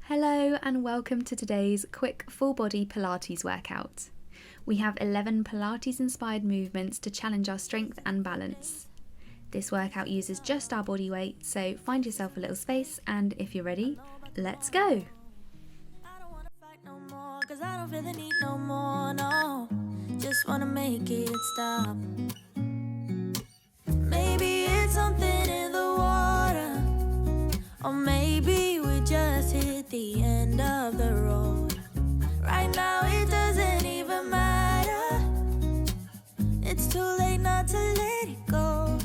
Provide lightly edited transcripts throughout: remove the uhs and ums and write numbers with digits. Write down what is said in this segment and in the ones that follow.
Hello and welcome to today's quick full body Pilates workout. We have 11 Pilates inspired movements to challenge our strength and balance. This workout uses just our body weight, so find yourself a little space and if you're ready, let's go! I don't wanna fight no more, 'cause I don't feel the need no more, no. Just wanna make it stop. Maybe it's something in the water, or maybe we just hit the end of the road. Right now it doesn't even matter. It's too late not to let it go.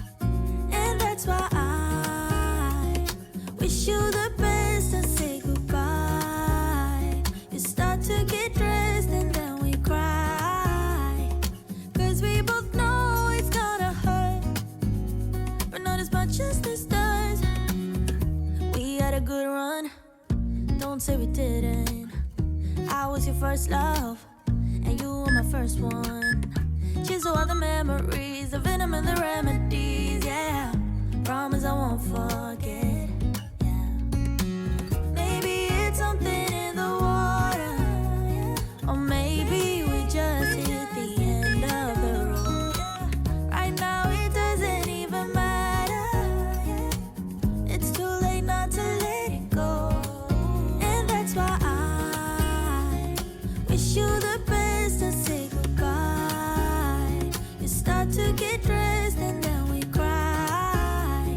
And that's why I wish you the best and say goodbye. You start to get dressed and then we cry, 'cause we both know it's gonna hurt, but not as much as this does. We had a good run, don't say we didn't. I was your first love, and you were my first one. Cheers to all the memories, the venom and the remedies, yeah. Promise I won't forget, yeah. Maybe it's something in the water, or maybe we just hit the end of the road. Right now it doesn't even matter. It's too late not to let it go. And that's why I wish you the best and say goodbye. You start to get dressed and then we cry,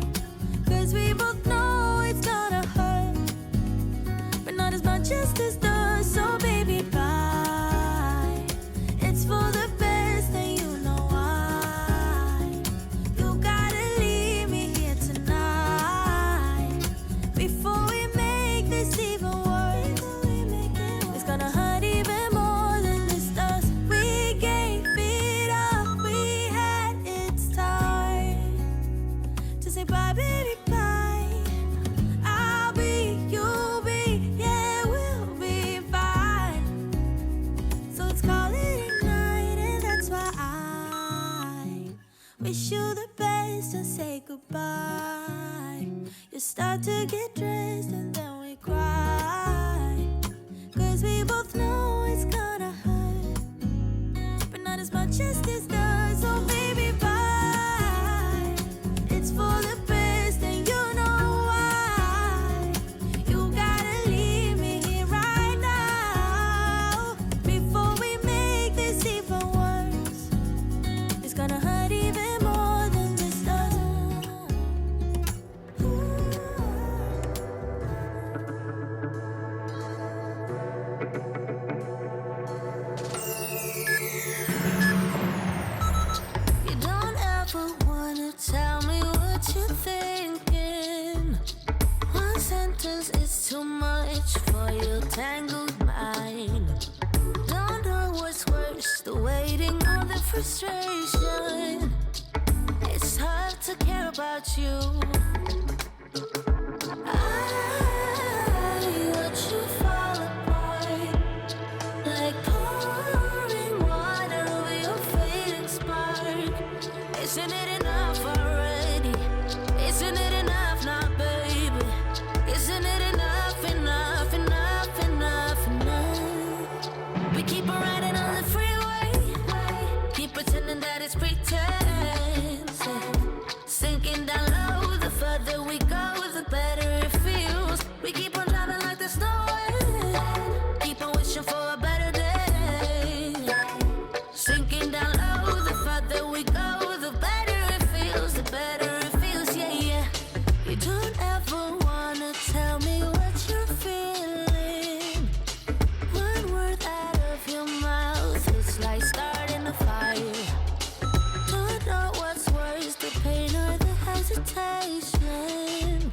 'cause we both know it's gonna hurt, but not as much as this does. So baby, bye. It's for the best and you know why. You gotta leave me here tonight before we make this even worse. It's gonna hurt even more than this does. We gave it up, we had its time to say bye, baby, bye. I'll be, you'll be, yeah, we'll be fine. So let's call it a night, and that's why I wish you the best and say goodbye. You start to get dressed and then we cry, 'cause we both know it's gonna hurt, but not as much as this does. So baby, bye. It's for the best and you know why. You gotta leave me here right now before we make this even worse. It's gonna hurt even more than this does. You don't ever wanna tell me what you're thinking. One sentence is too much for your tangled mind. Don't know what's worse, the waiting or the frustration. It's hard to care about you. I watch you fall apart, like pouring water over your fading spark. Isn't it enough already? Isn't it enough now, baby? Isn't it enough, enough, enough, enough, enough? We keep on riding on the freeway, keep pretending that it's pretense. Sinking down low, the further we go, the better it feels. We keep on driving like there's no end, keep on wishing for a better day. Sinking down low, the further we go, the better it feels, the better it feels, yeah, yeah. You don't ever wanna tell me what you're feeling. One word out of your mouth, it's like starting a fire. Don't know what's worse, the pain or the hesitation.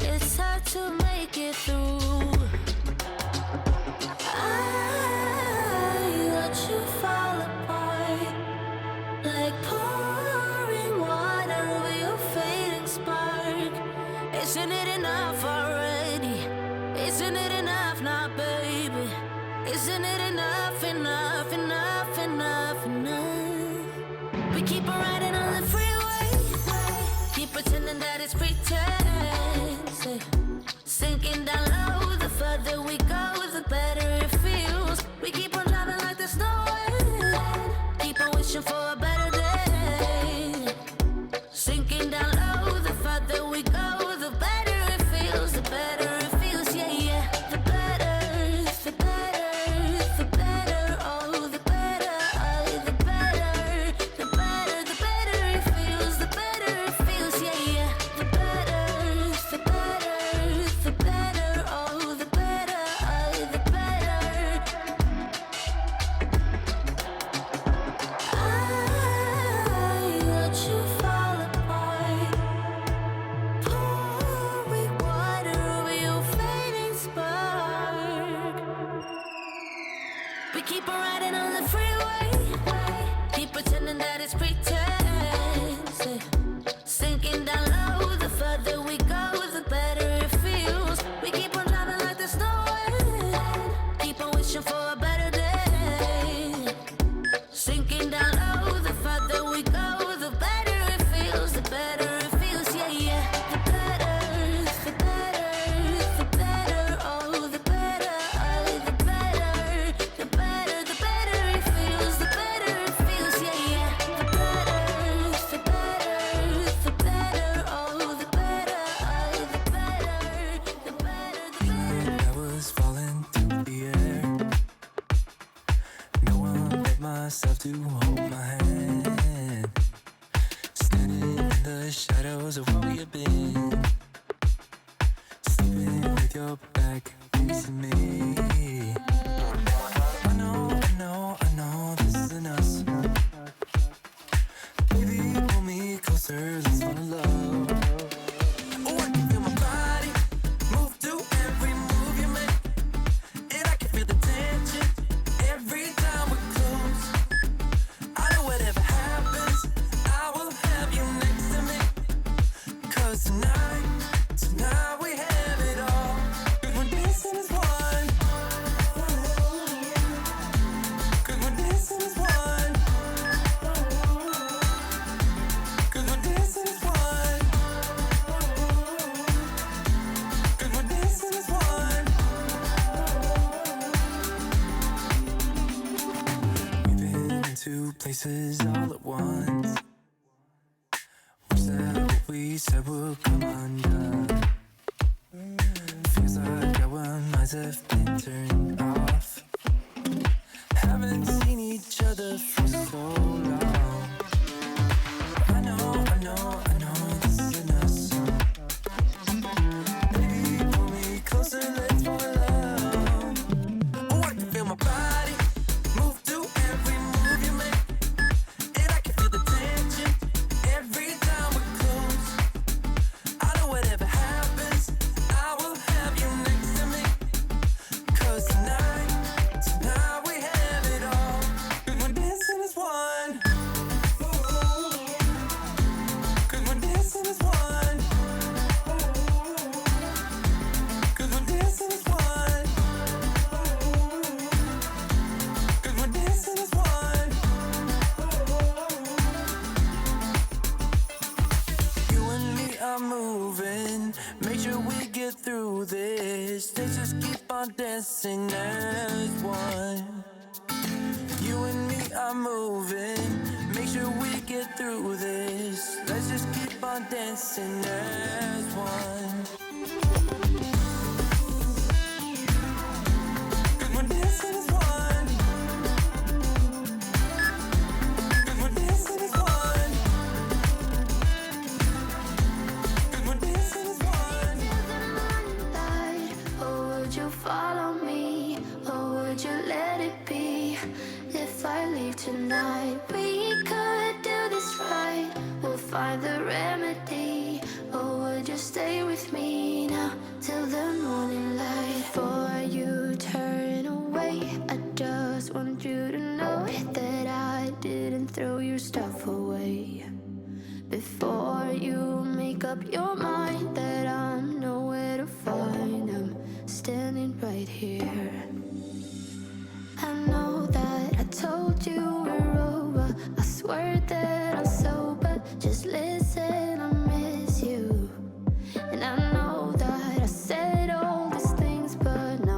It's hard to make it through. I watch you fall apart, like pouring water over your fading spark. Isn't it enough already? Isn't it enough now, baby? Isn't it enough, enough, enough, enough, enough? We keep on riding on the freeway, keep pretending that it's pretense. Sinking down low, the further further we go, the better it feels. We keep on driving like there's no end. Keep on wishing for a better day. Sinking down low, the further we go, the better it feels. The better it feels, yeah, yeah. The better, the better, the better, oh, the better, the better, the better, the better it feels. The better it feels, yeah, yeah. The better, the better, the better, oh, the better, the better. I let you fall apart. Pouring water over your fading spark. We keep on riding on the freeway. Keep pretending that it's pretense. Sinking down low, the further we go, the better it feels. We keep on driving like there's no end. Keep on wishing for a better day. Sinking down low, the further we go, the better it feels. The better it feels, yeah, yeah. The better, the better, the better, oh, the better, the better, the better, the better it feels. The better it feels, yeah, yeah. The better, the better, the better, oh, the better, the better, the better, the better. I was falling through the air. No one but myself to hold my hand. Standing in the shadows of where we have been. Sleeping with your back facing me. I know this isn't us. Baby, pull me closer, let's fall in love. Oh, I can feel my body move to every move you make. And I can feel the tension every time we're close. I know whatever happens, I will have you next to me. 'Cause tonight we have it all. 'Cause we're dancing as one. 'Cause we're dancing as one. 'Cause we're dancing as one. 'Cause we're dancing as one. We've been into places all at once. Wish that what we said would come undone. Feels like our minds have been turned off. Haven't seen each other for so long. I know this isn't us. Baby, pull me closer, let's fall in love. Oh, I can feel my body move to every move you make. And I can feel the tension every time we're close. I know whatever happens, I will have you next to me. 'Cause tonight we have it all. 'Cause we're dancing as one. 'Cause we're dancing as one. 'Cause we're dancing as one. 'Cause we're dancing as one. You and me are moving. Make sure we get through this. Let's just keep on dancing as one. You and me are moving. Make sure we get through this. Let's just keep on dancing as one. 'Cause we're dancing as one. 'Cause we're dancing as one. 'Cause we're dancing as one. Moonlight, oh, would you follow me? Or would you let it be? If I leave tonight, we could do this right. We'll find the remedy. Or would you stay with me now till the morning light? Before you turn away, I just want you to know that I didn't throw your stuff away. Before you make up your mind that I'm nowhere to find, I'm standing right here. I know that I told you we're over. I swear that I'm sober. Just listen, I miss you. And I know that I said all these things, but now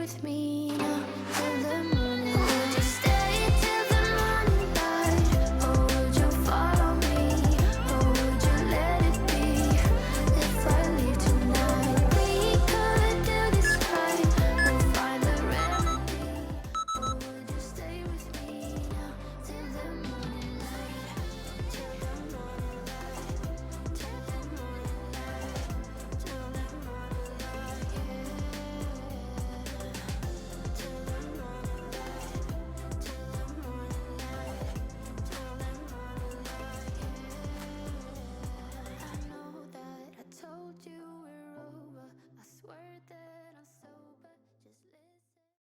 with me